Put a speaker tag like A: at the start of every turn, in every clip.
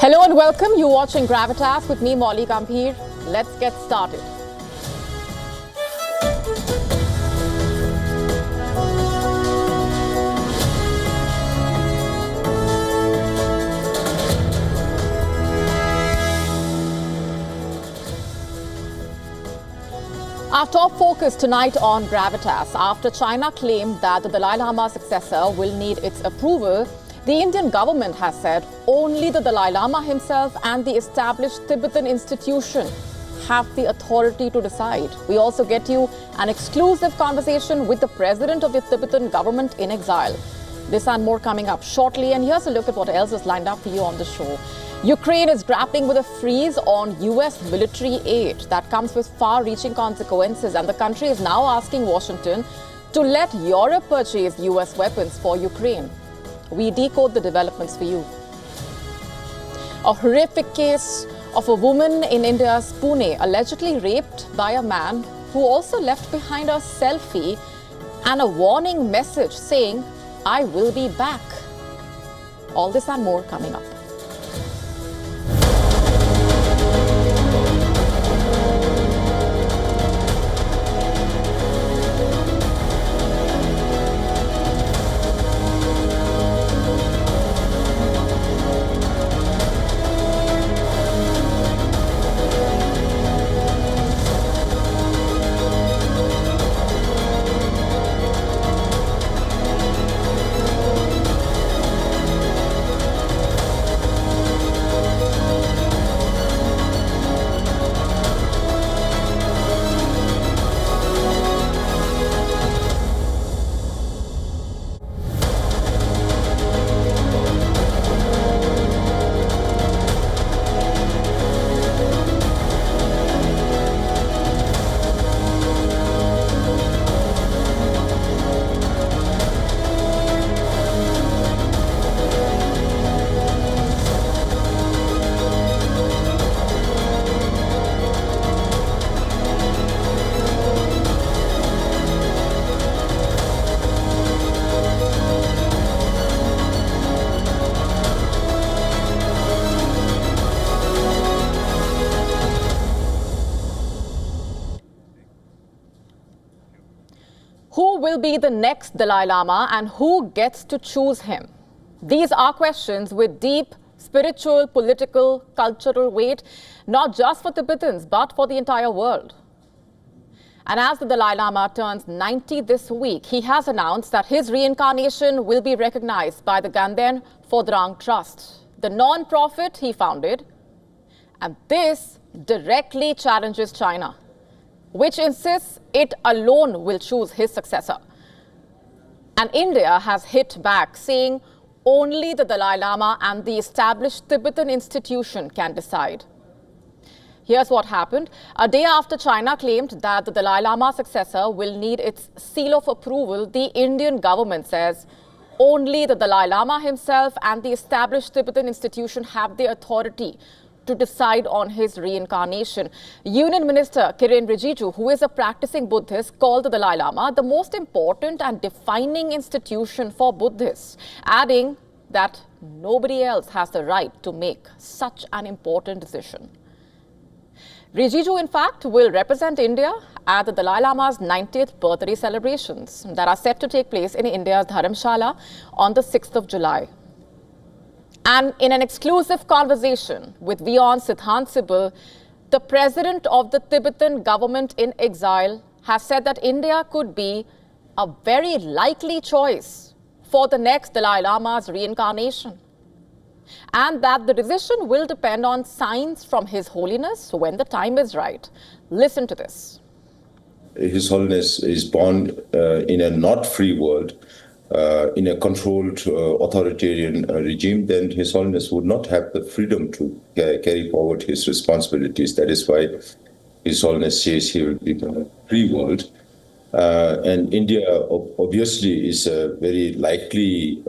A: Hello and welcome. You're watching Gravitas with me, Molly Gambhir. Let's get started. Our top focus tonight on Gravitas. After China claimed that the Dalai Lama successor will need its approval, the Indian government has said only the Dalai Lama himself and the established Tibetan institution have the authority to decide. We also get you an exclusive conversation with the president of the Tibetan government-in-exile. This and more coming up shortly. And here's a look at what else is lined up for you on the show. Ukraine is grappling with a freeze on US military aid that comes with far-reaching consequences, and the country is now asking Washington to let Europe purchase US weapons for Ukraine. We decode the developments for you. A horrific case of a woman in India's Pune allegedly raped by a man who also left behind a selfie and a warning message saying, "I will be back." All this and more coming up. Who will be the next Dalai Lama and who gets to choose him? These are questions with deep spiritual, political, cultural weight, not just for Tibetans, but for the entire world. And as the Dalai Lama turns 90 this week, he has announced that his reincarnation will be recognized by the Ganden Phodrang Trust, the non-profit he founded. And this directly challenges China, which insists it alone will choose his successor. And India has hit back, saying only the Dalai Lama and the established Tibetan institution can decide. Here's what happened. A day after China claimed that the Dalai Lama successor will need its seal of approval, the Indian government says only the Dalai Lama himself and the established Tibetan institution have the authority to decide on his reincarnation. Union Minister Kiren Rijiju, who is a practicing Buddhist, called the Dalai Lama the most important and defining institution for Buddhists, adding that nobody else has the right to make such an important decision. Rijiju, in fact, will represent India at the Dalai Lama's 90th birthday celebrations that are set to take place in India's Dharamshala on the 6th of July. And in an exclusive conversation with WION Siddhant Sibyl, The president of the Tibetan government-in-exile has said that India could be a very likely choice for the next Dalai Lama's reincarnation, and that the decision will depend on signs from His Holiness when the time is right. Listen to this.
B: His Holiness is born in a not free world, in a controlled authoritarian regime, then His Holiness would not have the freedom to carry forward his responsibilities. That is why His Holiness says he will be in a free world. And India obviously is a very likely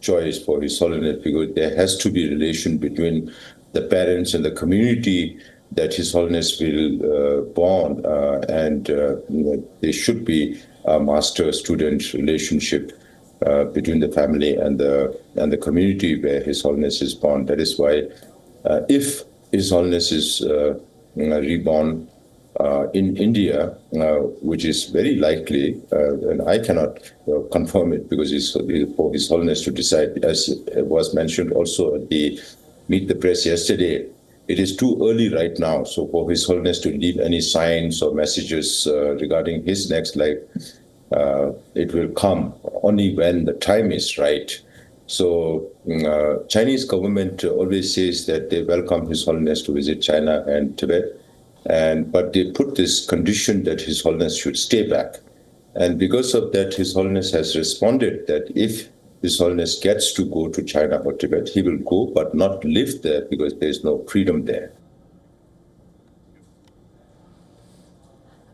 B: choice for His Holiness, because there has to be a relation between the parents and the community that His Holiness will born, and there should be a master-student relationship between the family and the community where His Holiness is born. That is why, if His Holiness is reborn in India, which is very likely, and I cannot confirm it because it's for His Holiness to decide, as was mentioned also at the Meet the Press yesterday. It is too early right now, so for His Holiness to leave any signs or messages regarding his next life, it will come only when the time is right. So Chinese government always says that they welcome His Holiness to visit China and Tibet, but they put this condition that His Holiness should stay back. And because of that, His Holiness has responded that if His Holiness gets to go to China or Tibet, he will go but not live there because there is no freedom there.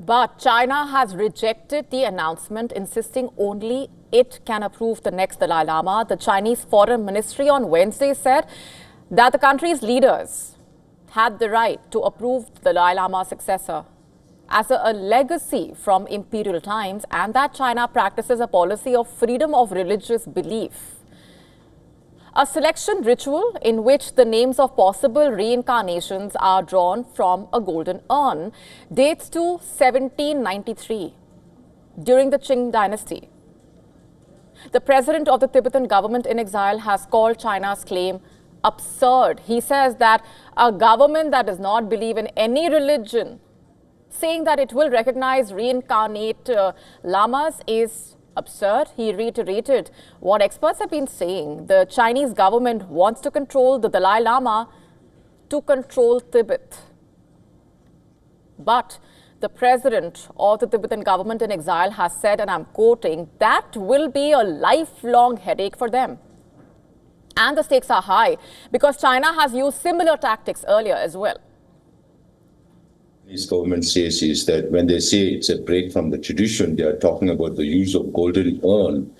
A: But China has rejected the announcement, insisting only it can approve the next Dalai Lama. The Chinese Foreign Ministry on Wednesday said that the country's leaders had the right to approve the Dalai Lama's successor as a legacy from imperial times, and that China practices a policy of freedom of religious belief. A selection ritual in which the names of possible reincarnations are drawn from a golden urn dates to 1793, during the Qing dynasty. The president of the Tibetan government-in-exile has called China's claim absurd. He says that a government that does not believe in any religion, saying that it will recognize reincarnate lamas, is absurd. He reiterated what experts have been saying. The Chinese government wants to control the Dalai Lama to control Tibet. But the president of the Tibetan government-in-exile has said, and I'm quoting, that will be a lifelong headache for them. And the stakes are high because China has used similar tactics earlier as well.
B: This government says is that when they say it's a break from the tradition, they are talking about the use of golden urn,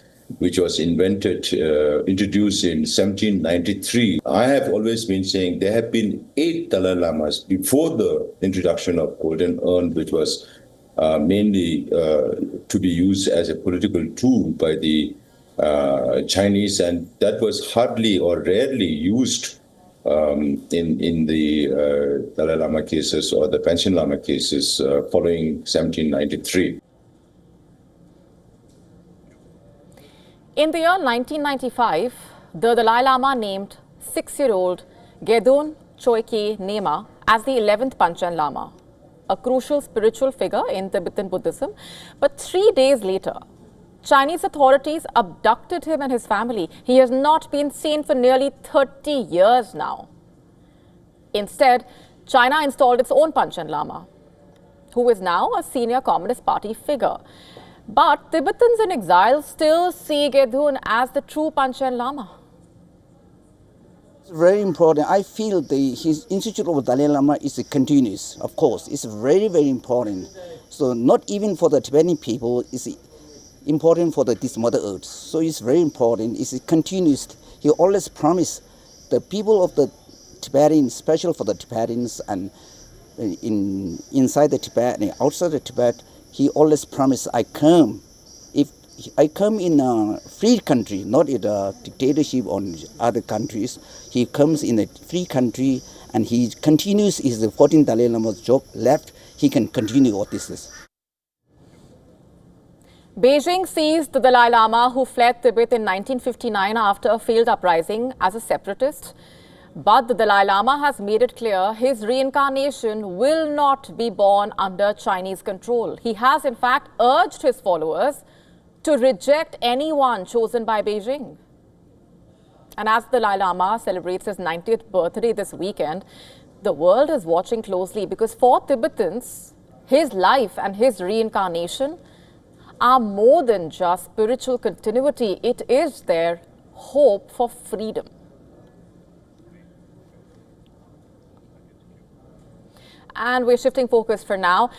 B: which was introduced in 1793. I have always been saying there have been 8 Dalai Lamas before the introduction of golden urn, which was mainly to be used as a political tool by the Chinese, and that was hardly or rarely used in the Dalai Lama cases or the Panchen Lama cases following 1793.
A: In the year 1995, the Dalai Lama named 6-year-old Gedun Choike Nema as the 11th Panchen Lama, a crucial spiritual figure in Tibetan Buddhism. But 3 days later, Chinese authorities abducted him and his family. He has not been seen for nearly 30 years now. Instead, China installed its own Panchen Lama, who is now a senior Communist Party figure. But Tibetans in exile still see Gedun as the true Panchen Lama.
C: It's very important. I feel his Institute of Dalai Lama is continuous, of course. It's very, very important. So not even for the Tibetan people, it's important for this Mother Earth. So it's very important. It's continuous. He always promised the people of the Tibetans, special for the Tibetans, and inside the Tibet and outside the Tibet, he always promised, I come. If I come in a free country, not in a dictatorship on other countries, he comes in a free country and he continues his 14 Dalai Lama's job left. He can continue what this is.
A: Beijing seized the Dalai Lama, who fled Tibet in 1959 after a failed uprising, as a separatist. But the Dalai Lama has made it clear his reincarnation will not be born under Chinese control. He has, in fact, urged his followers to reject anyone chosen by Beijing. And as the Dalai Lama celebrates his 90th birthday this weekend, the world is watching closely because for Tibetans, his life and his reincarnation are more than just spiritual continuity. It is their hope for freedom. And we're shifting focus for now.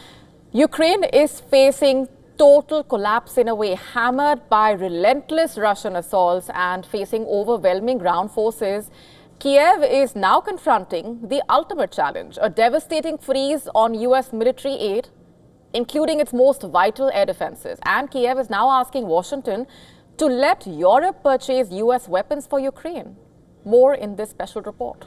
A: Ukraine is facing total collapse in a way, hammered by relentless Russian assaults and facing overwhelming ground forces. Kiev is now confronting the ultimate challenge, a devastating freeze on US military aid, including its most vital air defenses. And Kiev is now asking Washington to let Europe purchase US weapons for Ukraine. More in this special report.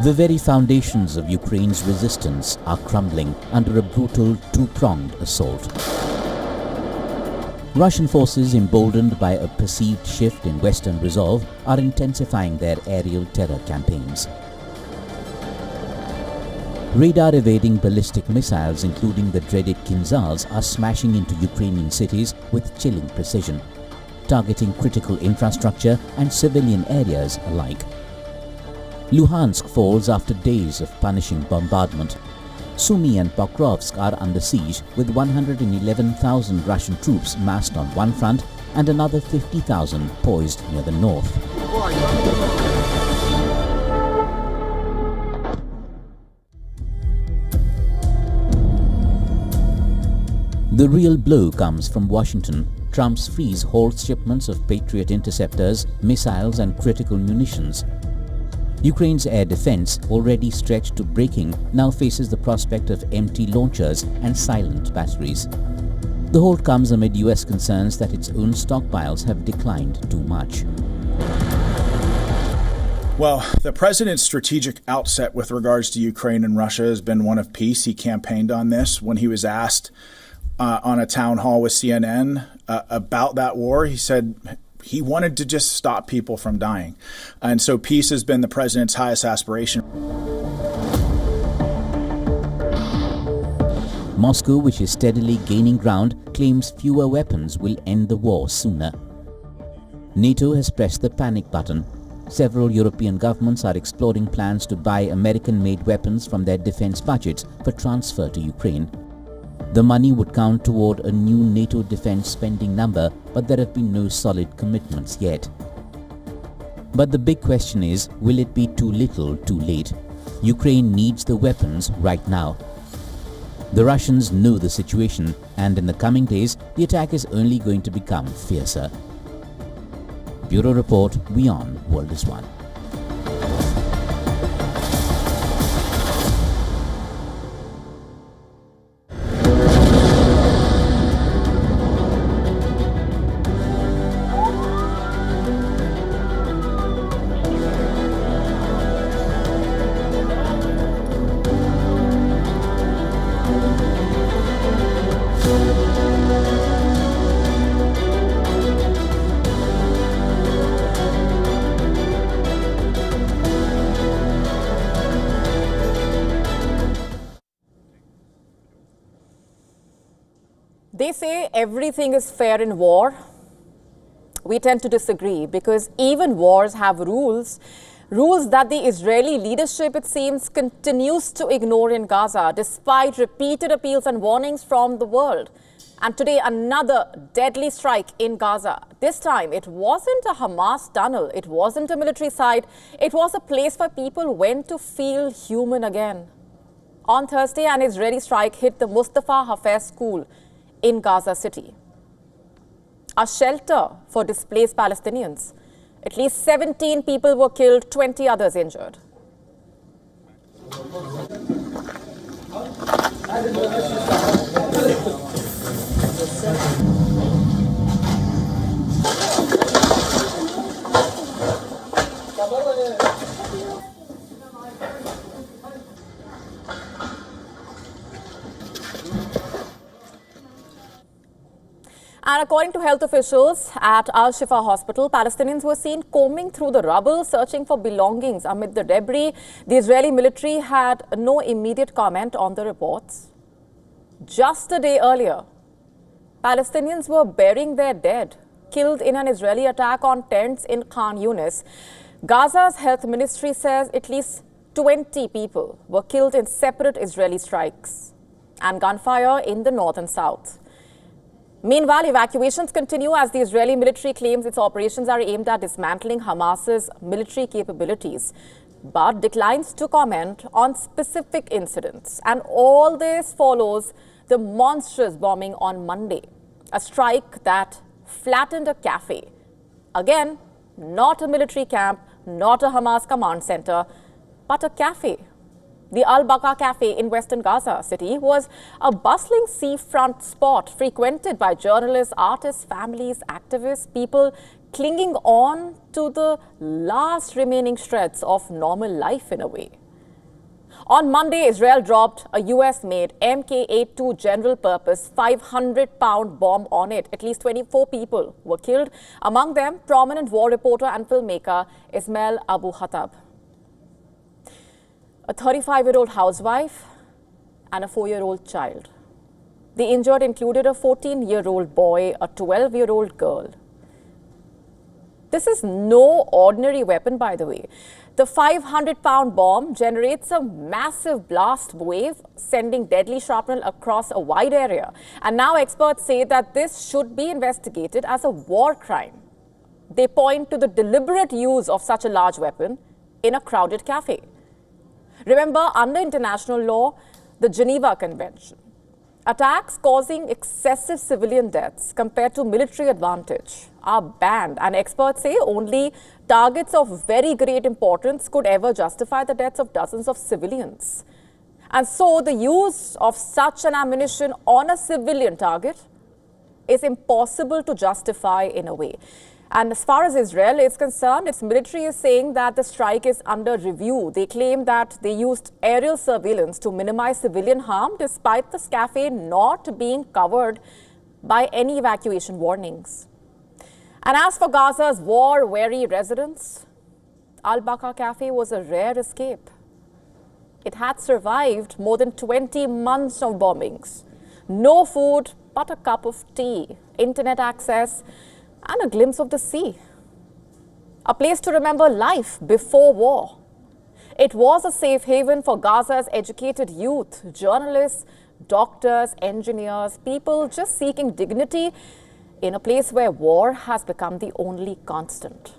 D: The very foundations of Ukraine's resistance are crumbling under a brutal two-pronged assault. Russian forces, emboldened by a perceived shift in Western resolve, are intensifying their aerial terror campaigns. Radar-evading ballistic missiles, including the dreaded Kinzhals, are smashing into Ukrainian cities with chilling precision, targeting critical infrastructure and civilian areas alike. Luhansk falls after days of punishing bombardment. Sumy and Pokrovsk are under siege, with 111,000 Russian troops massed on one front and another 50,000 poised near the north. The real blow comes from Washington. Trump's freeze halts shipments of Patriot interceptors, missiles and critical munitions. Ukraine's air defense, already stretched to breaking, now faces the prospect of empty launchers and silent batteries. The halt comes amid US concerns that its own stockpiles have declined too much.
E: Well, the president's strategic outset with regards to Ukraine and Russia has been one of peace. He campaigned on this when he was asked on a town hall with CNN about that war. He said he wanted to just stop people from dying. And so peace has been the president's highest aspiration.
D: Moscow, which is steadily gaining ground, claims fewer weapons will end the war sooner. NATO has pressed the panic button. Several European governments are exploring plans to buy American-made weapons from their defense budgets for transfer to Ukraine. The money would count toward a new NATO defense spending number, but there have been no solid commitments yet. But the big question is, will it be too little, too late? Ukraine needs the weapons right now. The Russians know the situation, and in the coming days, the attack is only going to become fiercer. Bureau Report, WION World is One.
A: They say everything is fair in war. We tend to disagree because even wars have rules that the Israeli leadership, it seems, continues to ignore in Gaza despite repeated appeals and warnings from the world. And today, another deadly strike in Gaza. This time, it wasn't a Hamas tunnel. It wasn't a military site. It was a place where people went to feel human again. On Thursday, an Israeli strike hit the Mustafa Hafez school in Gaza City, a shelter for displaced Palestinians. At least 17 people were killed, 20 others injured. And according to health officials at Al-Shifa Hospital, Palestinians were seen combing through the rubble, searching for belongings amid the debris. The Israeli military had no immediate comment on the reports. Just a day earlier, Palestinians were burying their dead, killed in an Israeli attack on tents in Khan Yunis. Gaza's health ministry says at least 20 people were killed in separate Israeli strikes and gunfire in the north and south. Meanwhile, evacuations continue as the Israeli military claims its operations are aimed at dismantling Hamas's military capabilities, but declines to comment on specific incidents. And all this follows the monstrous bombing on Monday, a strike that flattened a cafe. Again, not a military camp, not a Hamas command center, but a cafe. The Al-Baqa Cafe in western Gaza City was a bustling seafront spot frequented by journalists, artists, families, activists, people clinging on to the last remaining shreds of normal life in a way. On Monday, Israel dropped a US-made Mk-82 general-purpose 500-pound bomb on it. At least 24 people were killed, among them prominent war reporter and filmmaker Ismail Abu Khattab, a 35-year-old housewife and a 4-year-old child. The injured included a 14-year-old boy, a 12-year-old girl. This is no ordinary weapon, by the way. The 500-pound bomb generates a massive blast wave, sending deadly shrapnel across a wide area. And now experts say that this should be investigated as a war crime. They point to the deliberate use of such a large weapon in a crowded cafe. Remember, under international law, the Geneva Convention, attacks causing excessive civilian deaths compared to military advantage are banned, and experts say only targets of very great importance could ever justify the deaths of dozens of civilians. And so the use of such an ammunition on a civilian target is impossible to justify in a way. And as far as Israel is concerned, its military is saying that the strike is under review. They claim that they used aerial surveillance to minimize civilian harm, despite the cafe not being covered by any evacuation warnings. And as for Gaza's war-weary residents, Al-Baqa Cafe was a rare escape. It had survived more than 20 months of bombings. No food but a cup of tea, internet access, and a glimpse of the sea. A place to remember life before war. It was a safe haven for Gaza's educated youth, journalists, doctors, engineers, people just seeking dignity in a place where war has become the only constant.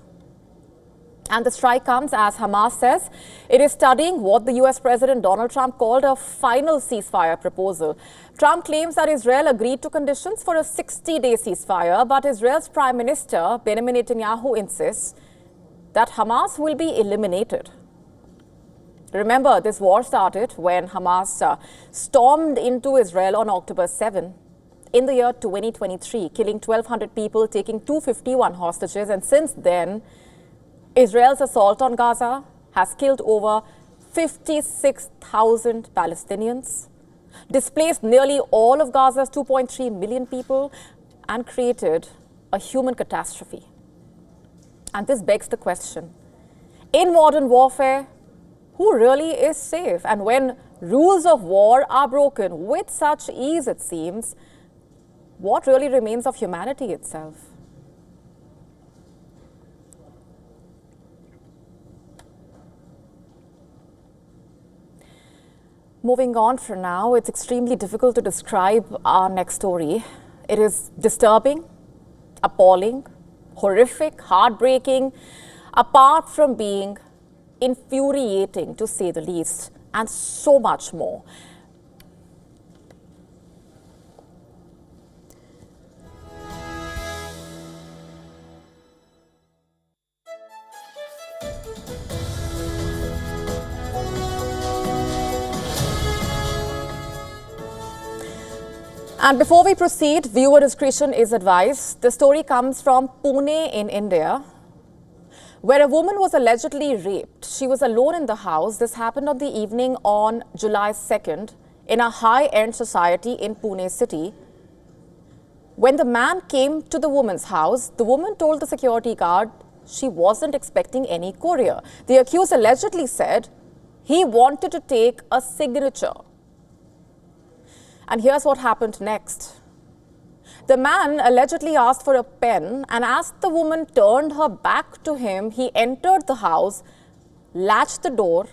A: And the strike comes as Hamas says it is studying what the US President Donald Trump called a final ceasefire proposal. Trump claims that Israel agreed to conditions for a 60-day ceasefire, but Israel's Prime Minister Benjamin Netanyahu insists that Hamas will be eliminated. Remember, this war started when Hamas stormed into Israel on October 7 in the year 2023, killing 1,200 people, taking 251 hostages, and since then, Israel's assault on Gaza has killed over 56,000 Palestinians, displaced nearly all of Gaza's 2.3 million people, and created a human catastrophe. And this begs the question, in modern warfare, who really is safe? And when rules of war are broken with such ease, it seems, what really remains of humanity itself? Moving on for now, it's extremely difficult to describe our next story. It is disturbing, appalling, horrific, heartbreaking, apart from being infuriating, to say the least, and so much more. And before we proceed, viewer discretion is advised. The story comes from Pune in India, where a woman was allegedly raped. She was alone in the house. This happened on the evening on July 2nd in a high-end society in Pune city. When the man came to the woman's house, the woman told the security guard she wasn't expecting any courier. The accused allegedly said he wanted to take a signature. And here's what happened next. The man allegedly asked for a pen, and as the woman turned her back to him, he entered the house, latched the door,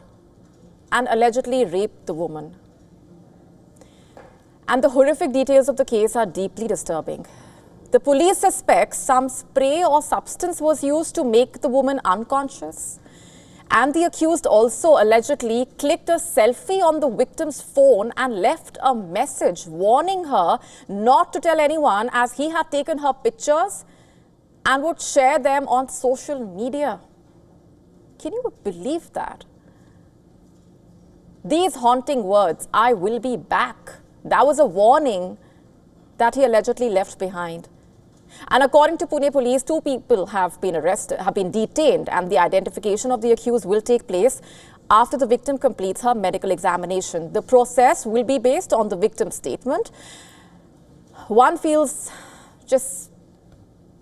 A: and allegedly raped the woman. And the horrific details of the case are deeply disturbing. The police suspect some spray or substance was used to make the woman unconscious. And the accused also allegedly clicked a selfie on the victim's phone and left a message warning her not to tell anyone, as he had taken her pictures and would share them on social media. Can you believe that? These haunting words, "I will be back," that was a warning that he allegedly left behind. And according to Pune police, 2 people have been detained, and the identification of the accused will take place after the victim completes her medical examination. The process will be based on the victim's statement. One feels just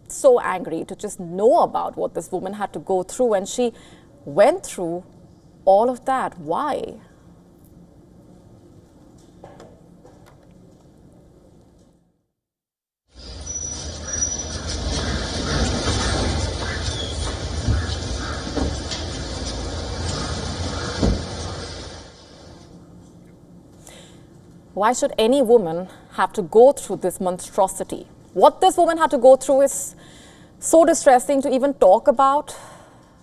A: so angry to just know about what this woman had to go through, and she went through all of that. Why? Why should any woman have to go through this monstrosity? What this woman had to go through is so distressing to even talk about.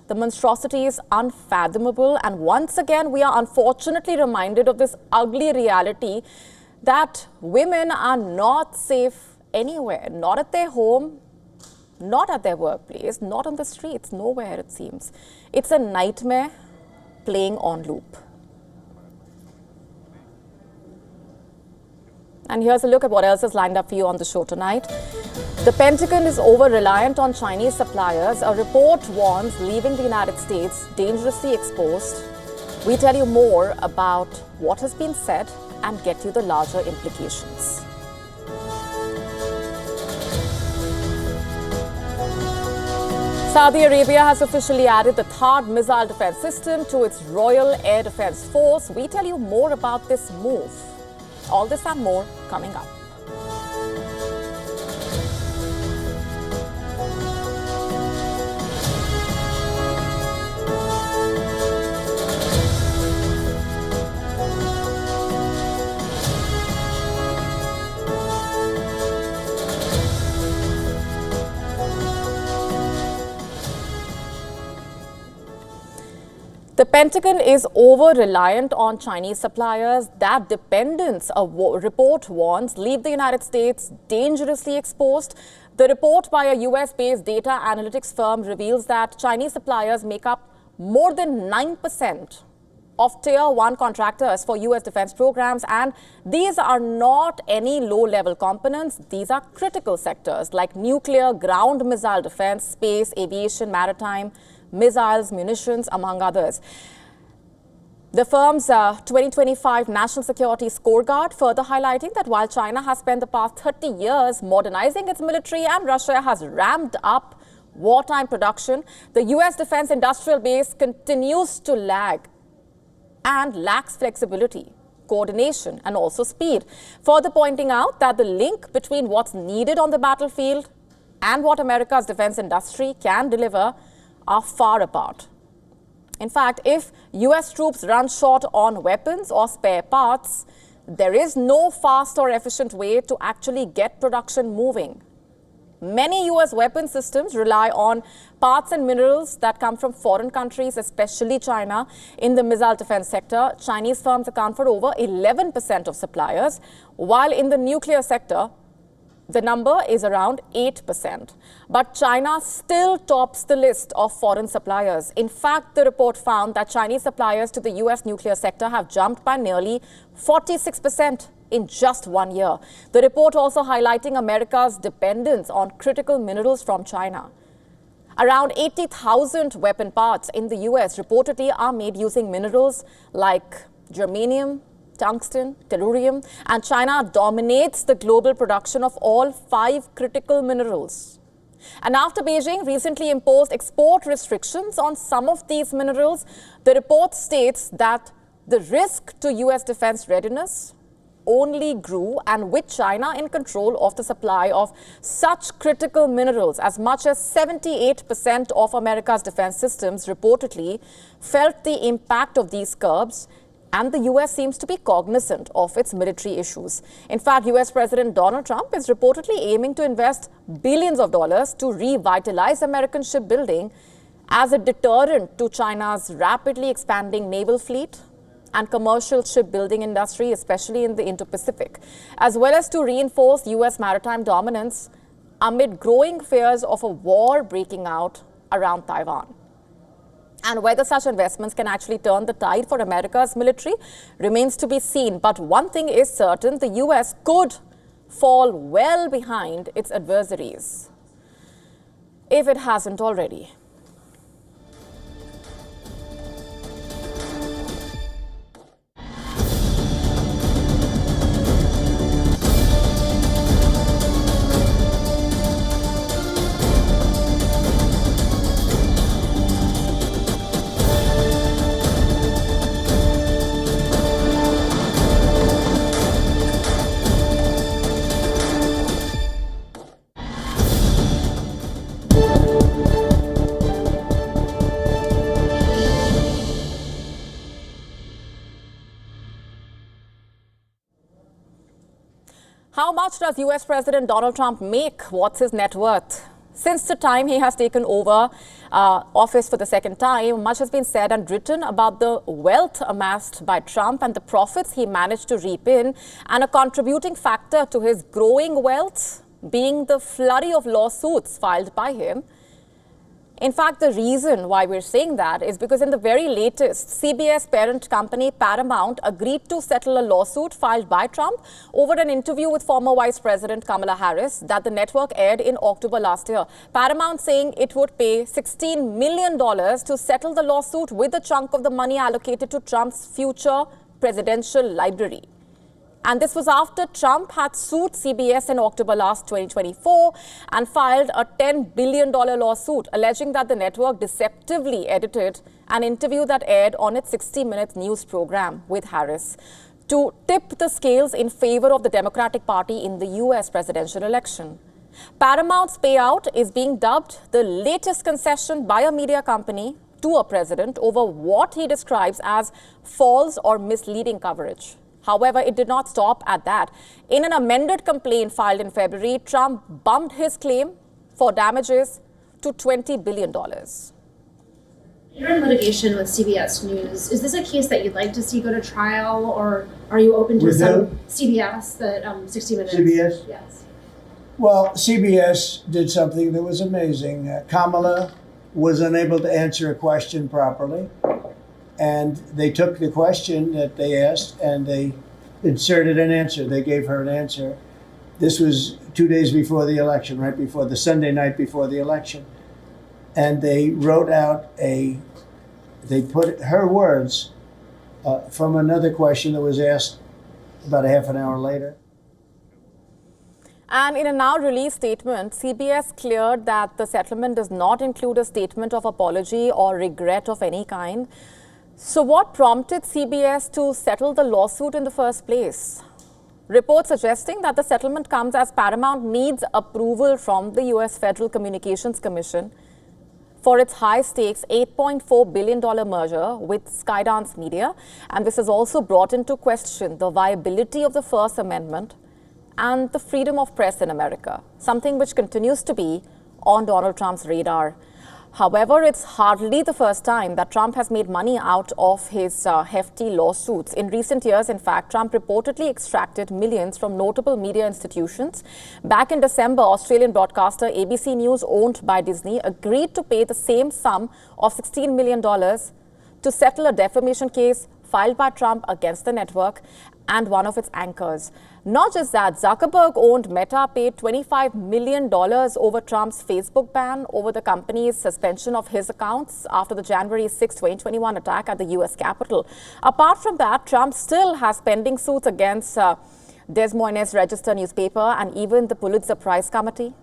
A: The monstrosity is unfathomable, and once again we are unfortunately reminded of this ugly reality that women are not safe anywhere, not at their home, not at their workplace, not on the streets, nowhere it seems. It's a nightmare playing on loop. And here's a look at what else is lined up for you on the show tonight. The Pentagon is over-reliant on Chinese suppliers. A report warns leaving the United States dangerously exposed. We tell you more about what has been said and get you the larger implications. Saudi Arabia has officially added the THAAD missile defense system to its Royal Air Defense Force. We tell you more about this move. All this and more coming up. The Pentagon is over-reliant on Chinese suppliers. That dependence, a report warns, leave the United States dangerously exposed. The report by a US-based data analytics firm reveals that Chinese suppliers make up more than 9% of Tier 1 contractors for US defense programs. And these are not any low-level components. These are critical sectors like nuclear, ground missile defense, space, aviation, maritime, missiles, munitions, among others. The firm's 2025 National Security Scorecard further highlighting that while China has spent the past 30 years modernizing its military and Russia has ramped up wartime production, the US defense industrial base continues to lag and lacks flexibility, coordination, and also speed. Further pointing out that the link between what's needed on the battlefield and what America's defense industry can deliver are far apart. In fact, if US troops run short on weapons or spare parts, there is no fast or efficient way to actually get production moving. Many US weapon systems rely on parts and minerals that come from foreign countries, especially China. In the missile defense sector, Chinese firms account for over 11% of suppliers, while in the nuclear sector, the number is around 8%. But China still tops the list of foreign suppliers. In fact, the report found that Chinese suppliers to the US nuclear sector have jumped by nearly 46% in just 1 year. The report also highlighting America's dependence on critical minerals from China. Around 80,000 weapon parts in the US reportedly are made using minerals like germanium, tungsten, tellurium, and China dominates the global production of all 5 critical minerals. And after Beijing recently imposed export restrictions on some of these minerals, the report states that the risk to US defense readiness only grew, and with China in control of the supply of such critical minerals, as much as 78% of America's defense systems reportedly felt the impact of these curbs, and the US seems to be cognizant of its military issues. In fact, US President Donald Trump is reportedly aiming to invest billions of dollars to revitalize American shipbuilding as a deterrent to China's rapidly expanding naval fleet and commercial shipbuilding industry, especially in the Indo-Pacific, as well as to reinforce US maritime dominance amid growing fears of a war breaking out around Taiwan. And whether such investments can actually turn the tide for America's military remains to be seen. But one thing is certain, the US could fall well behind its adversaries, if it hasn't already. How much does US President Donald Trump make? What's his net worth? Since the time he has taken over office for the second time, much has been said and written about the wealth amassed by Trump and the profits he managed to reap in, and a contributing factor to his growing wealth being the flurry of lawsuits filed by him. In fact, the reason why we're saying that is because in the very latest, CBS parent company Paramount agreed to settle a lawsuit filed by Trump over an interview with former Vice President Kamala Harris that the network aired in October last year. Paramount saying it would pay $16 million to settle the lawsuit, with a chunk of the money allocated to Trump's future presidential library. And this was after Trump had sued CBS in October last 2024 and filed a $10 billion lawsuit alleging that the network deceptively edited an interview that aired on its 60 Minutes news program with Harris to tip the scales in favor of the Democratic Party in the US presidential election. Paramount's payout is being dubbed the latest concession by a media company to a president over what he describes as false or misleading coverage. However, it did not stop at that. In an amended complaint filed in February, Trump bumped his claim for damages to $20 billion.
F: You're in litigation with CBS News. Is this a case that you'd like to see go to trial, or are you open to CBS, that 60 Minutes?
G: CBS?
F: Yes.
G: Well, CBS did something that was amazing. Kamala was unable to answer a question properly. And they took the question that they asked and they inserted an answer. They gave her an answer. This was 2 days before the election, right before the Sunday night before the election. And they wrote out they put her words from another question that was asked about a half an hour later.
A: And in a now released statement, CBS cleared that the settlement does not include a statement of apology or regret of any kind. So what prompted CBS to settle the lawsuit in the first place? Reports suggesting that the settlement comes as Paramount needs approval from the US Federal Communications Commission for its high-stakes $8.4 billion merger with Skydance Media. And this has also brought into question the viability of the First Amendment and the freedom of press in America, something which continues to be on Donald Trump's radar. However, it's hardly the first time that Trump has made money out of his hefty lawsuits. In recent years, in fact, Trump reportedly extracted millions from notable media institutions. Back in December, Australian broadcaster ABC News, owned by Disney, agreed to pay the same sum of $16 million to settle a defamation case filed by Trump against the network and one of its anchors. Not just that, Zuckerberg-owned Meta paid $25 million over Trump's Facebook ban over the company's suspension of his accounts after the January 6, 2021 attack at the U.S. Capitol. Apart from that, Trump still has pending suits against Des Moines Register newspaper and even the Pulitzer Prize Committee.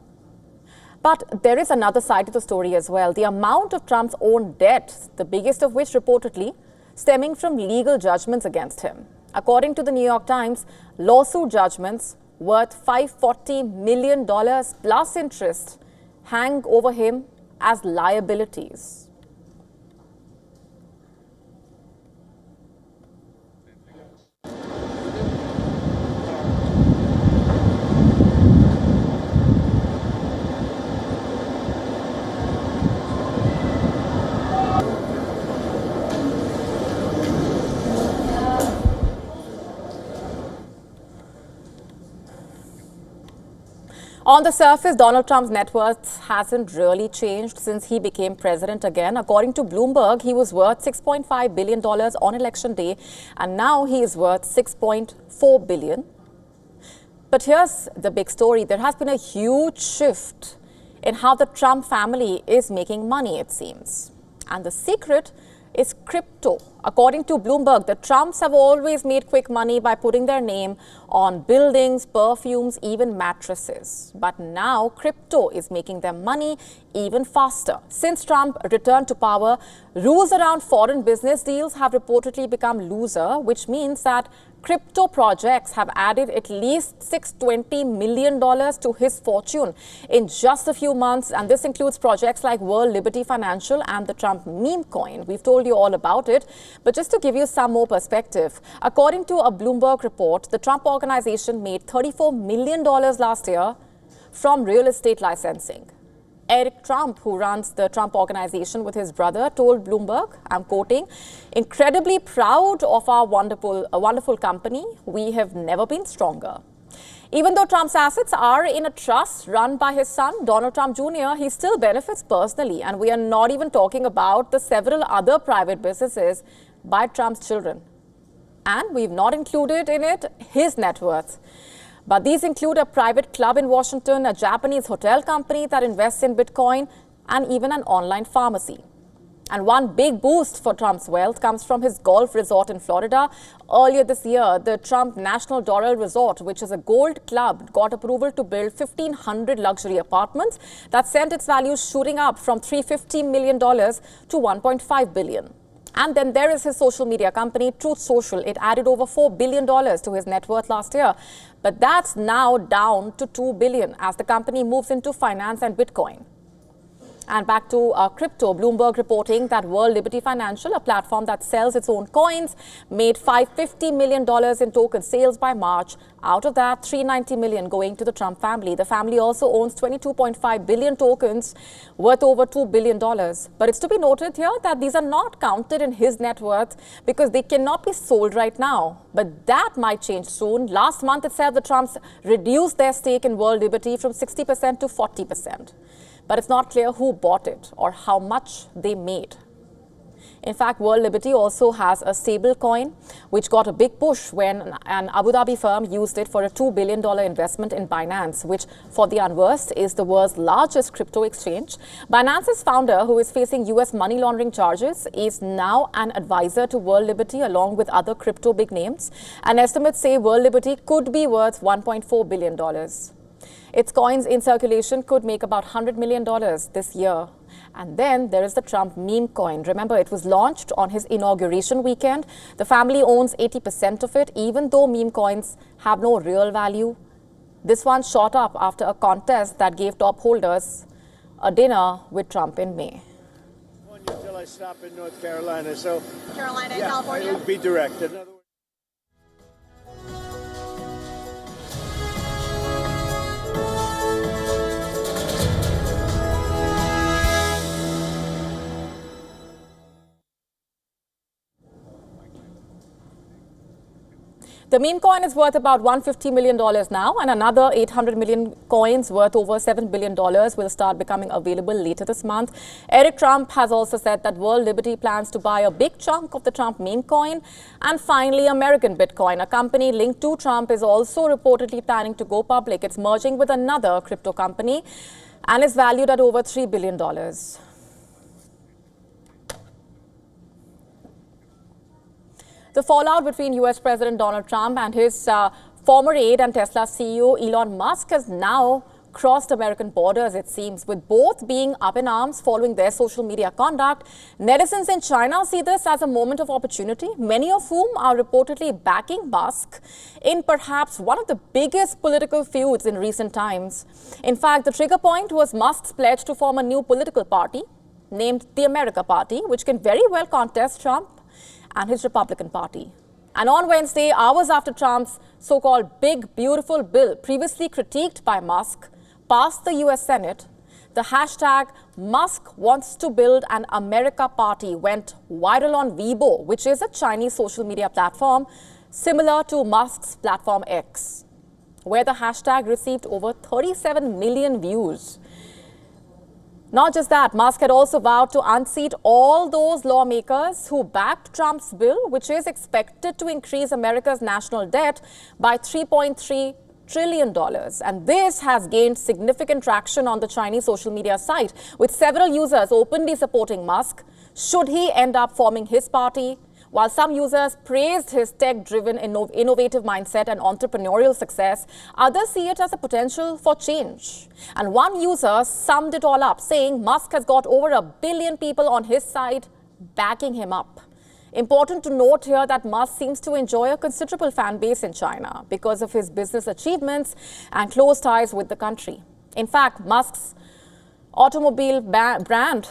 A: But there is another side to the story as well. The amount of Trump's own debt, the biggest of which reportedly stemming from legal judgments against him. According to the New York Times, lawsuit judgments worth $540 million plus interest hang over him as liabilities. On the surface, Donald Trump's net worth hasn't really changed since he became president again. According to Bloomberg, he was worth $6.5 billion on election day, and now he is worth $6.4 billion. But here's the big story. There has been a huge shift in how the Trump family is making money, it seems. And the secret is crypto. According to Bloomberg, the Trumps have always made quick money by putting their name on buildings, perfumes, even mattresses. But now crypto is making them money even faster. Since Trump returned to power, rules around foreign business deals have reportedly become looser, which means that crypto projects have added at least $620 million to his fortune in just a few months. And this includes projects like World Liberty Financial and the Trump Memecoin. We've told you all about it. But just to give you some more perspective, according to a Bloomberg report, the Trump organization made $34 million last year from real estate licensing. Eric Trump, who runs the Trump organization with his brother, told Bloomberg, I'm quoting, "Incredibly proud of our wonderful company. We have never been stronger." Even though Trump's assets are in a trust run by his son, Donald Trump Jr., he still benefits personally. And we are not even talking about the several other private businesses by Trump's children. And we've not included in it his net worth. But these include a private club in Washington, a Japanese hotel company that invests in Bitcoin, and even an online pharmacy. And one big boost for Trump's wealth comes from his golf resort in Florida. Earlier this year, the Trump National Doral Resort, which is a gold club, got approval to build 1,500 luxury apartments that sent its value shooting up from $350 million to $1.5 billion. And then there is his social media company, Truth Social. It added over $4 billion to his net worth last year. But that's now down to $2 billion as the company moves into finance and Bitcoin. And back to crypto, Bloomberg reporting that World Liberty Financial, a platform that sells its own coins, made $550 million in token sales by March. Out of that, $390 million going to the Trump family. The family also owns 22.5 billion tokens worth over $2 billion. But it's to be noted here that these are not counted in his net worth because they cannot be sold right now. But that might change soon. Last month itself, the Trumps reduced their stake in World Liberty from 60% to 40%. But it's not clear who bought it or how much they made. In fact, World Liberty also has a stable coin, which got a big push when an Abu Dhabi firm used it for a $2 billion investment in Binance, which, for the unversed, is the world's largest crypto exchange. Binance's founder, who is facing U.S. money laundering charges, is now an advisor to World Liberty along with other crypto big names. And estimates say World Liberty could be worth $1.4 billion. Its coins in circulation could make about $100 million this year. And then there is the Trump Memecoin. Remember, it was launched on his inauguration weekend. The family owns 80% of it, even though meme coins have no real value. This one shot up after a contest that gave top holders a dinner with Trump in May.
G: Until I stop in North Carolina, so
H: Carolina and California.
G: It would be direct.
A: The meme coin is worth about $150 million now, and another 800 million coins worth over $7 billion will start becoming available later this month. Eric Trump has also said that World Liberty plans to buy a big chunk of the Trump meme coin. And finally, American Bitcoin, a company linked to Trump, is also reportedly planning to go public. It's merging with another crypto company and is valued at over $3 billion. The fallout between US President Donald Trump and his former aide and Tesla CEO Elon Musk has now crossed American borders, it seems, with both being up in arms following their social media conduct. Netizens in China see this as a moment of opportunity, many of whom are reportedly backing Musk in perhaps one of the biggest political feuds in recent times. In fact, the trigger point was Musk's pledge to form a new political party named the America Party, which can very well contest Trump and his Republican Party. And on Wednesday, hours after Trump's so-called Big Beautiful Bill, previously critiqued by Musk, passed the US Senate, the hashtag Musk wants to build an America Party went viral on Weibo, which is a Chinese social media platform similar to Musk's platform X, where the hashtag received over 37 million views. Not just that, Musk had also vowed to unseat all those lawmakers who backed Trump's bill, which is expected to increase America's national debt by $3.3 trillion. And this has gained significant traction on the Chinese social media site, with several users openly supporting Musk should he end up forming his party. While some users praised his tech-driven, innovative mindset and entrepreneurial success, others see it as a potential for change. And one user summed it all up, saying Musk has got over 1 billion people on his side backing him up. Important to note here that Musk seems to enjoy a considerable fan base in China because of his business achievements and close ties with the country. In fact, Musk's automobile brand,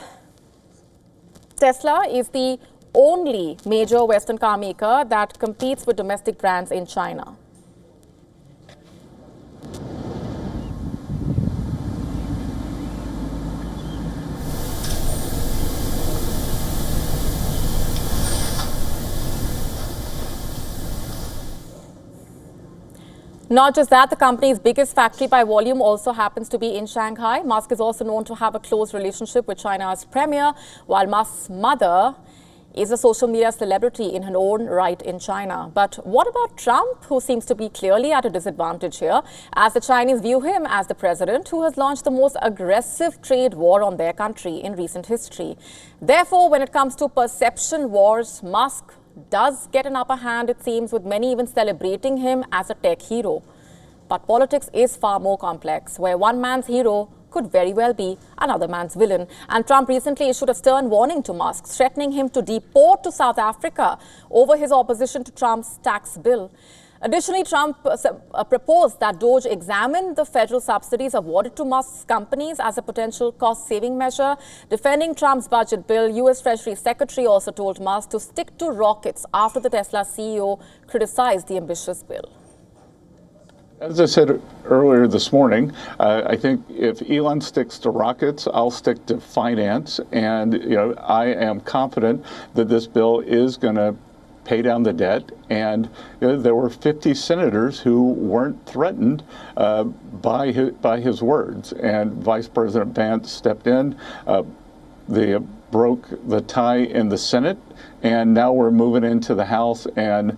A: Tesla, is the only major Western car maker that competes with domestic brands in China. Not just that, the company's biggest factory by volume also happens to be in Shanghai. Musk is also known to have a close relationship with China's premier, while Musk's mother is a social media celebrity in her own right in China. But what about Trump, who seems to be clearly at a disadvantage here, as the Chinese view him as the president who has launched the most aggressive trade war on their country in recent history. Therefore, when it comes to perception wars, Musk does get an upper hand, it seems, with many even celebrating him as a tech hero. But politics is far more complex, where one man's hero could very well be another man's villain. And Trump recently issued a stern warning to Musk, threatening him to deport to South Africa over his opposition to Trump's tax bill. Additionally, Trump proposed that Doge examine the federal subsidies awarded to Musk's companies as a potential cost-saving measure. Defending Trump's budget bill, U.S. Treasury Secretary also told Musk to stick to rockets after the Tesla CEO criticized the ambitious bill.
H: As I said earlier this morning, I think if Elon sticks to rockets, I'll stick to finance. And I am confident that this bill is going to pay down the debt. And there were 50 senators who weren't threatened by his words. And Vice President Vance stepped in. They broke the tie in the Senate, and now we're moving into the House. And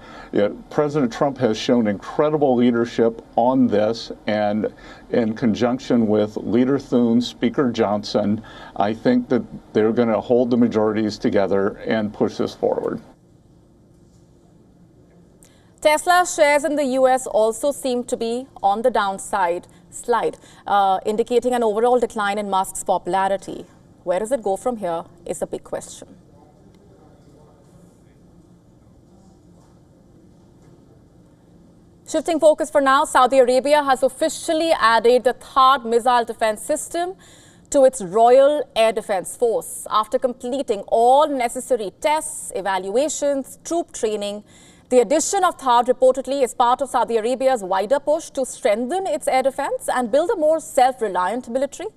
H: President Trump has shown incredible leadership on this, and in conjunction with Leader Thune, Speaker Johnson, I think that they're going to hold the majorities together and push this forward.
A: Tesla shares in the U.S. also seem to be on the downside slide, indicating an overall decline in Musk's popularity. Where does it go from here is a big question. Shifting focus for now, Saudi Arabia has officially added the THAAD missile defense system to its Royal Air Defense Force after completing all necessary tests, evaluations, troop training. The addition of THAAD reportedly is part of Saudi Arabia's wider push to strengthen its air defense and build a more self-reliant military.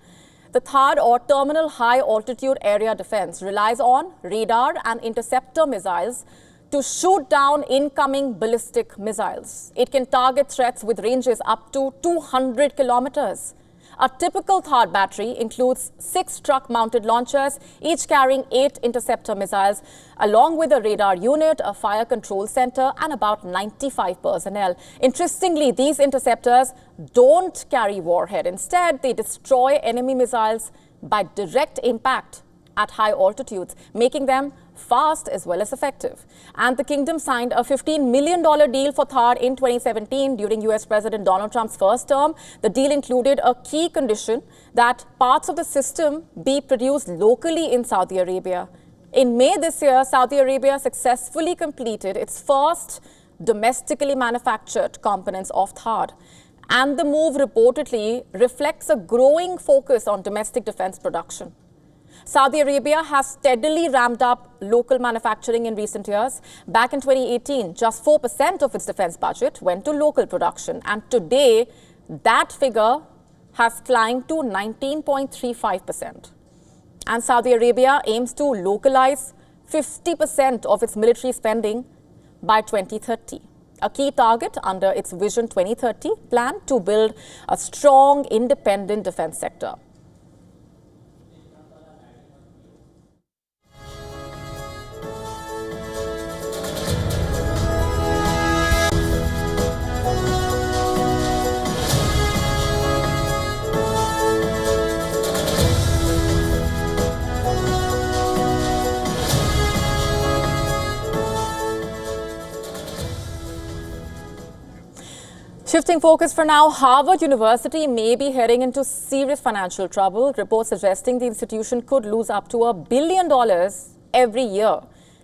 A: The THAAD, or Terminal High Altitude Area Defense, relies on radar and interceptor missiles to shoot down incoming ballistic missiles. It can target threats with ranges up to 200 kilometers. A typical THAAD battery includes 6 truck-mounted launchers, each carrying 8 interceptor missiles, along with a radar unit, a fire control center, and about 95 personnel. Interestingly, these interceptors don't carry warhead. Instead, they destroy enemy missiles by direct impact at high altitudes, making them fast as well as effective. And the kingdom signed a $15 million deal for THAAD in 2017 during US President Donald Trump's first term. The deal included a key condition that parts of the system be produced locally in Saudi Arabia. In May this year, Saudi Arabia successfully completed its first domestically manufactured components of THAAD. And the move reportedly reflects a growing focus on domestic defense production. Saudi Arabia has steadily ramped up local manufacturing in recent years. Back in 2018, just 4% of its defense budget went to local production. And today, that figure has climbed to 19.35%. And Saudi Arabia aims to localize 50% of its military spending by 2030. A key target under its Vision 2030 plan to build a strong, independent defense sector. Shifting focus for now, Harvard University may be heading into serious financial trouble. Reports suggesting the institution could lose up to $1 billion every year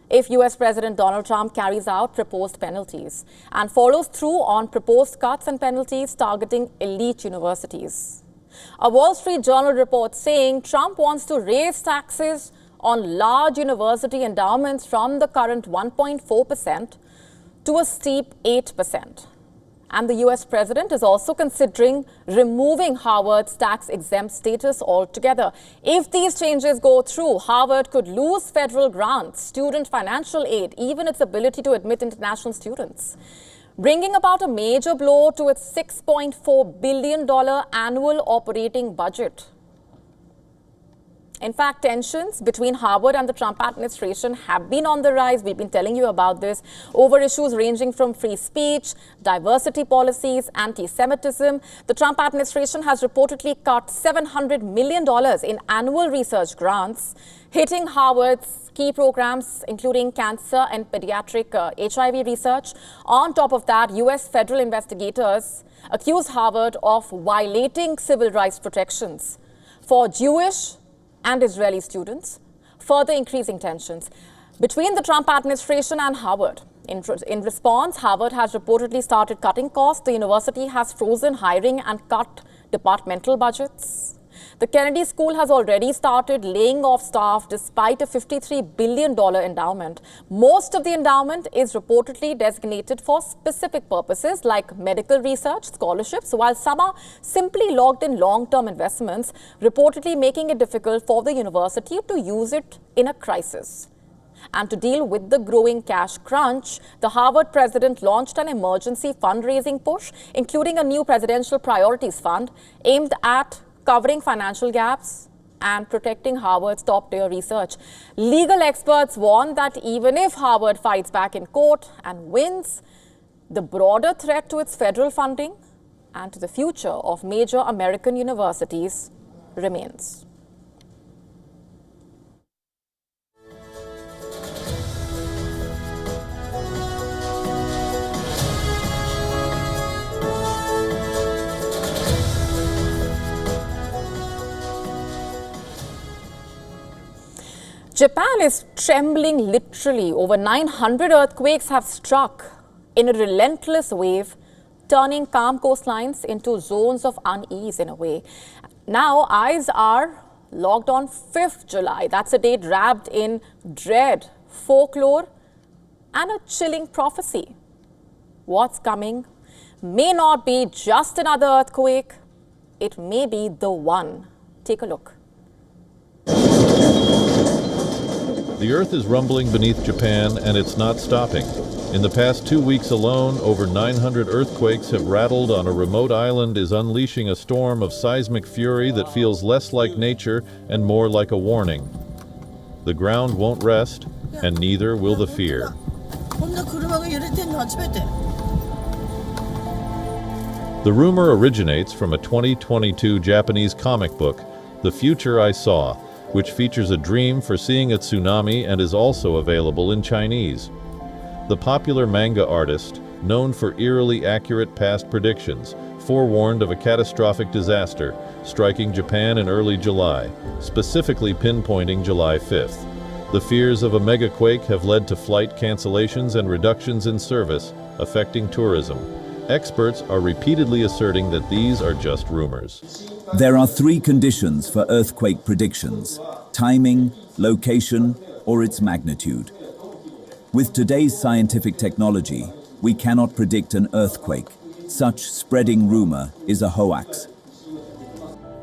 A: if US President Donald Trump carries out proposed penalties and follows through on proposed cuts and penalties targeting elite universities. A Wall Street Journal report saying Trump wants to raise taxes on large university endowments from the current 1.4% to a steep 8%. And the US president is also considering removing Harvard's tax-exempt status altogether. If these changes go through, Harvard could lose federal grants, student financial aid, even its ability to admit international students, bringing about a major blow to its $6.4 billion annual operating budget. In fact, tensions between Harvard and the Trump administration have been on the rise. We've been telling you about this over issues ranging from free speech, diversity policies, anti-Semitism. The Trump administration has reportedly cut $700 million in annual research grants, hitting Harvard's key programs, including cancer and pediatric HIV research. On top of that, US federal investigators accuse Harvard of violating civil rights protections for Jewish and Israeli students, further increasing tensions between the Trump administration and Harvard. In response, Harvard has reportedly started cutting costs. The university has frozen hiring and cut departmental budgets. The Kennedy School has already started laying off staff despite a $53 billion endowment. Most of the endowment is reportedly designated for specific purposes like medical research, scholarships, while some are simply logged in long-term investments, reportedly making it difficult for the university to use it in a crisis. And to deal with the growing cash crunch, the Harvard president launched an emergency fundraising push, including a new presidential priorities fund aimed at covering financial gaps and protecting Harvard's top-tier research. Legal experts warn that even if Harvard fights back in court and wins, the broader threat to its federal funding and to the future of major American universities remains. Japan is trembling literally. Over 900 earthquakes have struck in a relentless wave, turning calm coastlines into zones of unease in a way. Now, eyes are logged on 5th July. That's a date wrapped in dread, folklore, and a chilling prophecy. What's coming may not be just another earthquake. It may be the one. Take a look.
I: The earth is rumbling beneath Japan, and it's not stopping. In the past 2 weeks alone, over 900 earthquakes have rattled on a remote island, is unleashing a storm of seismic fury that feels less like nature and more like a warning. The ground won't rest, and neither will the fear. The rumor originates from a 2022 Japanese comic book, The Future I Saw, which features a dream for seeing a tsunami and is also available in Chinese. The popular manga artist, known for eerily accurate past predictions, forewarned of a catastrophic disaster striking Japan in early July, specifically pinpointing July 5th. The fears of a megaquake have led to flight cancellations and reductions in service, affecting tourism. Experts are repeatedly asserting that these are just rumors.
J: There are 3 conditions for earthquake predictions: timing, location, or its magnitude. With today's scientific technology, we cannot predict an earthquake. Such spreading rumor is a hoax.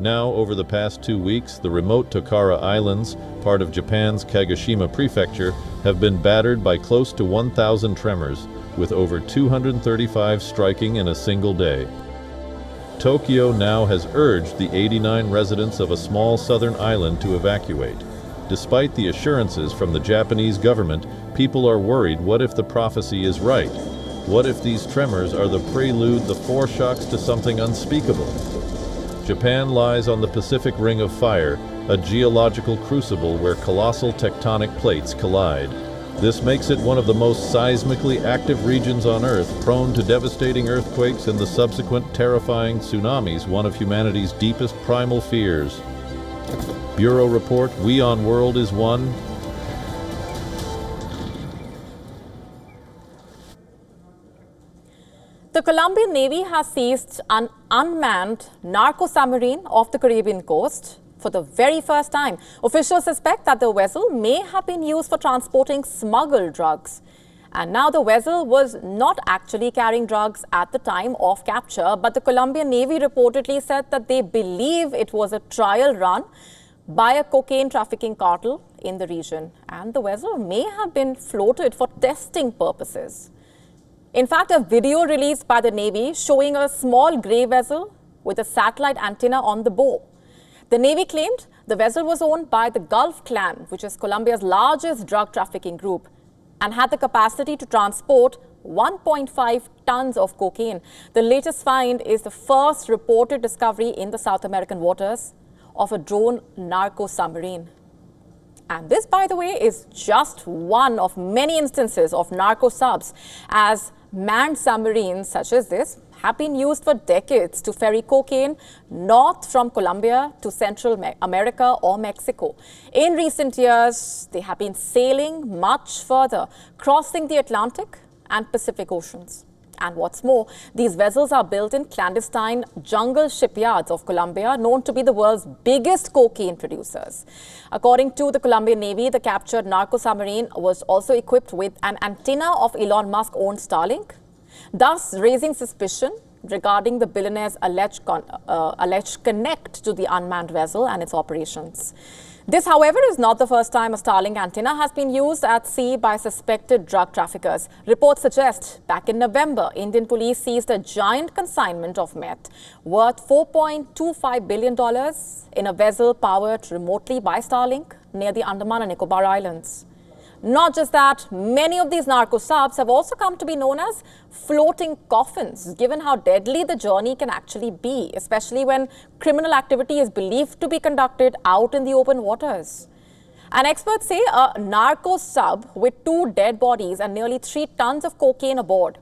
I: Now, over the past 2 weeks, the remote Tokara Islands, part of Japan's Kagoshima Prefecture, have been battered by close to 1,000 tremors, with over 235 striking in a single day. Tokyo now has urged the 89 residents of a small southern island to evacuate. Despite the assurances from the Japanese government, people are worried. What if the prophecy is right? What if these tremors are the prelude, the foreshocks to something unspeakable? Japan lies on the Pacific Ring of Fire, a geological crucible where colossal tectonic plates collide. This makes it one of the most seismically active regions on Earth, prone to devastating earthquakes and the subsequent terrifying tsunamis, one of humanity's deepest primal fears. Bureau Report, WION World is one.
A: The Colombian Navy has seized an unmanned narco submarine off the Caribbean coast. For the very first time, officials suspect that the vessel may have been used for transporting smuggled drugs. And now the vessel was not actually carrying drugs at the time of capture, but the Colombian Navy reportedly said that they believe it was a trial run by a cocaine trafficking cartel in the region. And the vessel may have been floated for testing purposes. In fact, a video released by the Navy showing a small grey vessel with a satellite antenna on the bow. The Navy claimed the vessel was owned by the Gulf Clan, which is Colombia's largest drug trafficking group, and had the capacity to transport 1.5 tons of cocaine. The latest find is the first reported discovery in the South American waters of a drone narco submarine. And this, by the way, is just one of many instances of narco subs, as manned submarines such as this have been used for decades to ferry cocaine north from Colombia to Central America or Mexico. In recent years, they have been sailing much further, crossing the Atlantic and Pacific Oceans. And what's more, these vessels are built in clandestine jungle shipyards of Colombia, known to be the world's biggest cocaine producers. According to the Colombian Navy, the captured narco submarine was also equipped with an antenna of Elon Musk-owned Starlink, thus raising suspicion regarding the billionaire's alleged connect to the unmanned vessel and its operations. This, however, is not the first time a Starlink antenna has been used at sea by suspected drug traffickers. Reports suggest back in November, Indian police seized a giant consignment of meth worth $4.25 billion in a vessel powered remotely by Starlink near the Andaman and Nicobar Islands. Not just that, many of these narco subs have also come to be known as floating coffins, given how deadly the journey can actually be, especially when criminal activity is believed to be conducted out in the open waters. And experts say a narco sub with 2 dead bodies and nearly 3 tons of cocaine aboard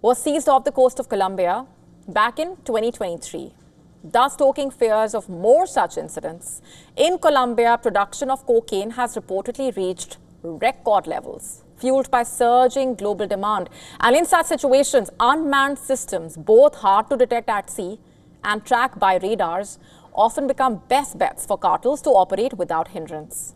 A: was seized off the coast of Colombia back in 2023, thus stoking fears of more such incidents. In Colombia, production of cocaine has reportedly reached record levels, fueled by surging global demand. And in such situations, unmanned systems, both hard to detect at sea and track by radars, often become best bets for cartels to operate without hindrance.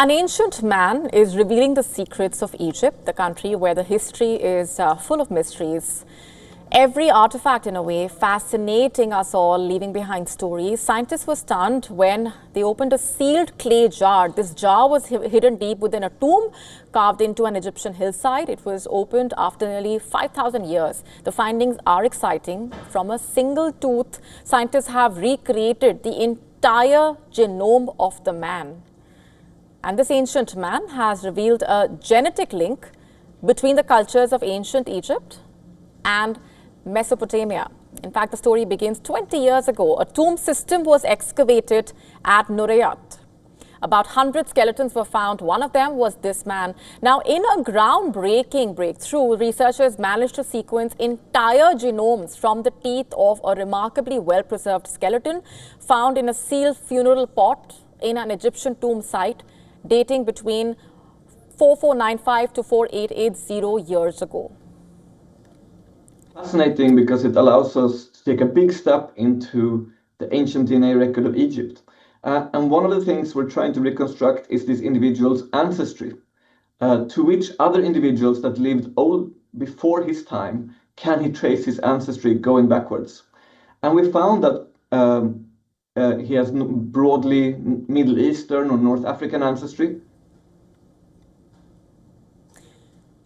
A: An ancient man is revealing the secrets of Egypt, the country where the history is full of mysteries. Every artifact, in a way, fascinating us all, leaving behind stories. Scientists were stunned when they opened a sealed clay jar. This jar was hidden deep within a tomb carved into an Egyptian hillside. It was opened after nearly 5,000 years. The findings are exciting. From a single tooth, scientists have recreated the entire genome of the man. And this ancient man has revealed a genetic link between the cultures of ancient Egypt and Mesopotamia. In fact, the story begins 20 years ago. A tomb system was excavated at Nurayat. About 100 skeletons were found. One of them was this man. Now, in a groundbreaking breakthrough, researchers managed to sequence entire genomes from the teeth of a remarkably well-preserved skeleton found in a sealed funeral pot in an Egyptian tomb site dating between 4495 to 4880 years ago.
K: Fascinating because it allows us to take a big step into the ancient DNA record of Egypt. And one of the things we're trying to reconstruct is this individual's ancestry, to which other individuals that lived old before his time can he trace his ancestry going backwards. And we found that he has broadly Middle Eastern or North African ancestry.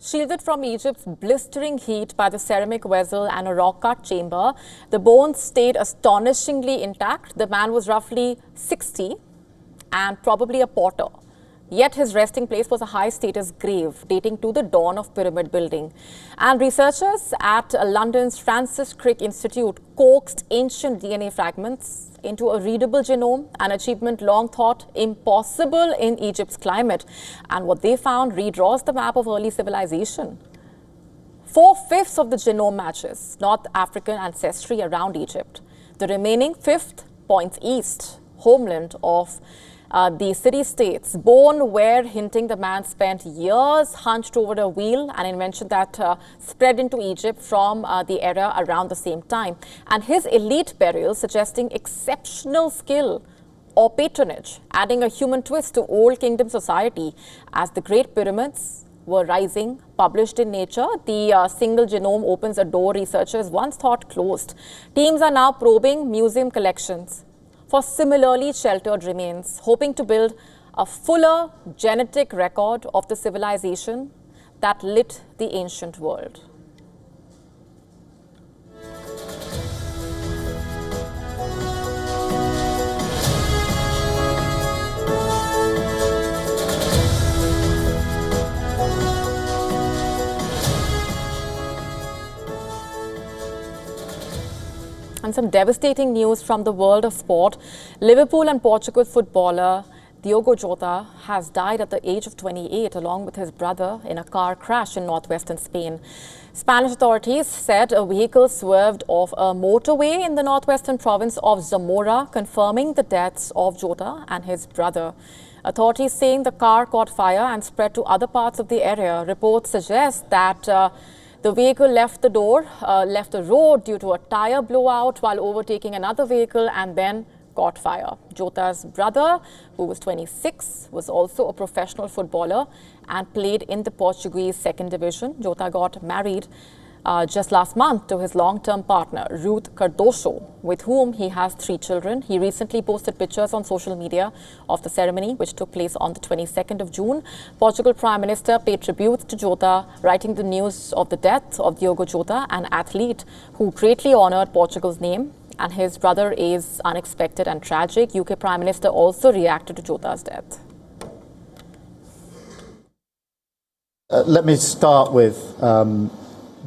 A: Shielded from Egypt's blistering heat by the ceramic vessel and a rock-cut chamber, the bones stayed astonishingly intact. The man was roughly 60 and probably a potter. Yet his resting place was a high-status grave dating to the dawn of pyramid building. And researchers at London's Francis Crick Institute coaxed ancient DNA fragments into a readable genome, an achievement long thought impossible in Egypt's climate. And what they found redraws the map of early civilization. 4/5 of the genome matches North African ancestry around Egypt. The remaining fifth points east, homeland of the city-states, born where hinting the man spent years hunched over a wheel, an invention that spread into Egypt from the era around the same time. And his elite burial suggesting exceptional skill or patronage, adding a human twist to Old Kingdom society. As the Great Pyramids were rising, published in Nature, the single genome opens a door researchers once thought closed. Teams are now probing museum collections for similarly sheltered remains, hoping to build a fuller genetic record of the civilization that lit the ancient world. And some devastating news from the world of sport. Liverpool and Portugal footballer Diogo Jota has died at the age of 28 along with his brother in a car crash in northwestern Spain. Spanish authorities said a vehicle swerved off a motorway in the northwestern province of Zamora, confirming the deaths of Jota and his brother. Authorities saying the car caught fire and spread to other parts of the area. Reports suggest that the vehicle left the road due to a tire blowout while overtaking another vehicle and then caught fire. Jota's brother, who was 26, was also a professional footballer and played in the Portuguese second division. Jota got married just last month to his long-term partner, Ruth Cardoso, with whom he has 3 children. He recently posted pictures on social media of the ceremony, which took place on the 22nd of June. Portugal Prime Minister paid tribute to Jota, writing the news of the death of Diogo Jota, an athlete who greatly honored Portugal's name. And his brother is unexpected and tragic. UK Prime Minister also reacted to Jota's death.
L: Let me start with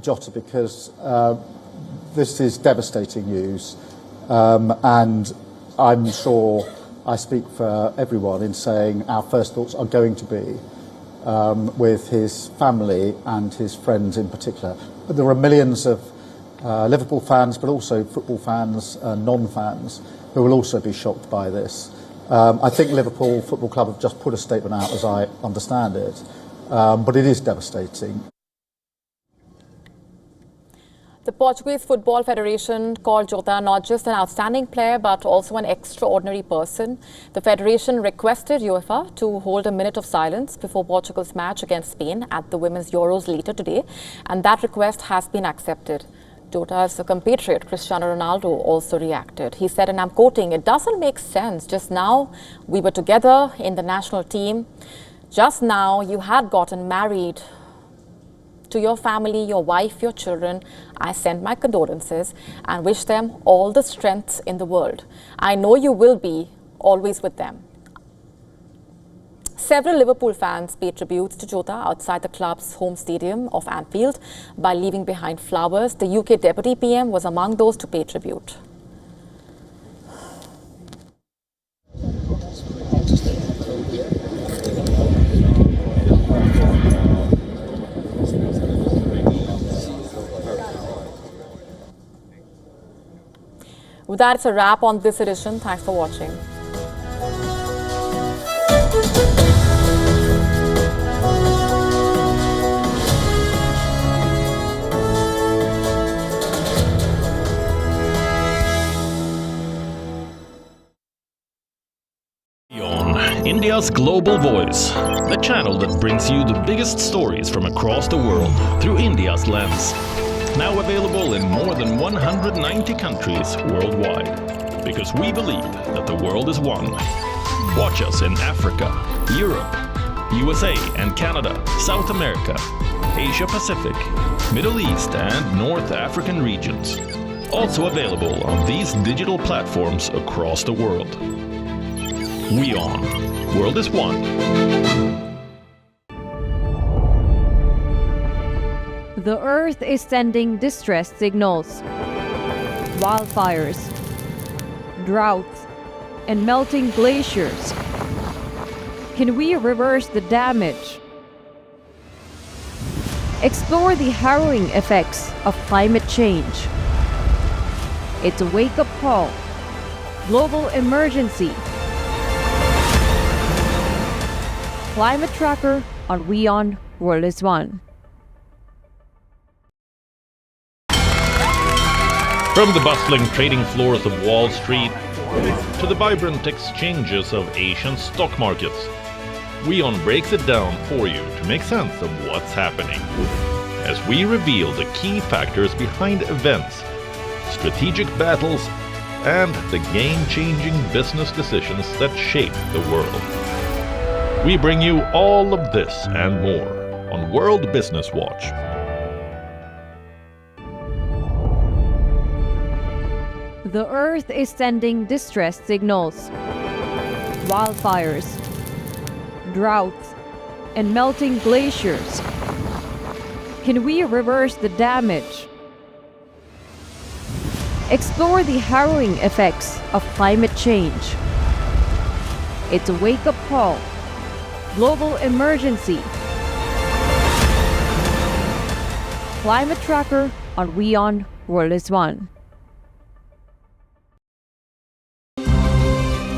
L: Jota, because this is devastating news, and I'm sure I speak for everyone in saying our first thoughts are going to be with his family and his friends in particular. But there are millions of Liverpool fans, but also football fans, non-fans, who will also be shocked by this. I think Liverpool Football Club have just put a statement out, as I understand it, but it is devastating.
A: The Portuguese Football Federation called Jota not just an outstanding player but also an extraordinary person. The federation requested UEFA to hold a minute of silence before Portugal's match against Spain at the Women's Euros later today, and that request has been accepted. Jota's compatriot Cristiano Ronaldo also reacted. He said, and I'm quoting, "It doesn't make sense. Just now we were together in the national team. Just now you had gotten married to your family, your wife, your children. I send my condolences and wish them all the strength in the world. I know you will be always with them." Several Liverpool fans paid tributes to Jota outside the club's home stadium of Anfield by leaving behind flowers. The UK Deputy PM was among those to pay tribute. With that, it's a wrap on this edition. Thanks for watching.
M: WION, India's global voice, the channel that brings you the biggest stories from across the world through India's lens. Now available in more than 190 countries worldwide. Because we believe that the world is one. Watch us in Africa, Europe, USA and Canada, South America, Asia Pacific, Middle East and North African regions. Also available on these digital platforms across the world. WION, world is one.
N: The Earth is sending distress signals. Wildfires, droughts, and melting glaciers. Can we reverse the damage? Explore the harrowing effects of climate change. It's a wake-up call. Global emergency. Climate Tracker on WION World is One.
M: From the bustling trading floors of Wall Street to the vibrant exchanges of Asian stock markets, WION breaks it down for you to make sense of what's happening. As we reveal the key factors behind events, strategic battles, and the game-changing business decisions that shape the world. We bring you all of this and more on World Business Watch.
N: The Earth is sending distress signals. Wildfires, droughts, and melting glaciers. Can we reverse the damage? Explore the harrowing effects of climate change. It's a wake-up call. Global emergency. Climate Tracker on WION World is One.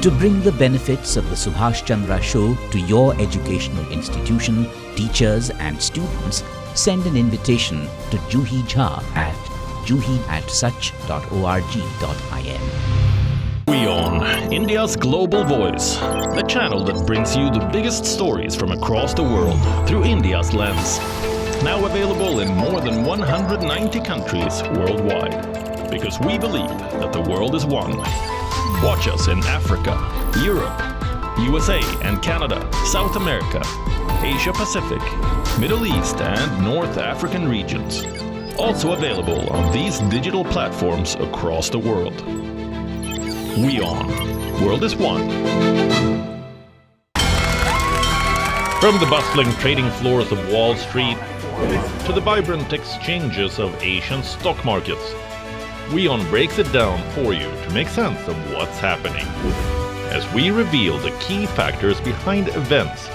D: To bring the benefits of the Subhash Chandra Show to your educational institution, teachers and students, send an invitation to Juhi Jha at juhi@such.org.in.
M: WION, India's global voice, the channel that brings you the biggest stories from across the world through India's lens. Now available in more than 190 countries worldwide. Because we believe that the world is one. Watch us in Africa, Europe, USA and Canada, South America, Asia Pacific, Middle East and North African regions. Also available on these digital platforms across the world. WION, world is one. From the bustling trading floors of Wall Street to the vibrant exchanges of Asian stock markets, WION breaks it down for you to make sense of what's happening. As we reveal the key factors behind events,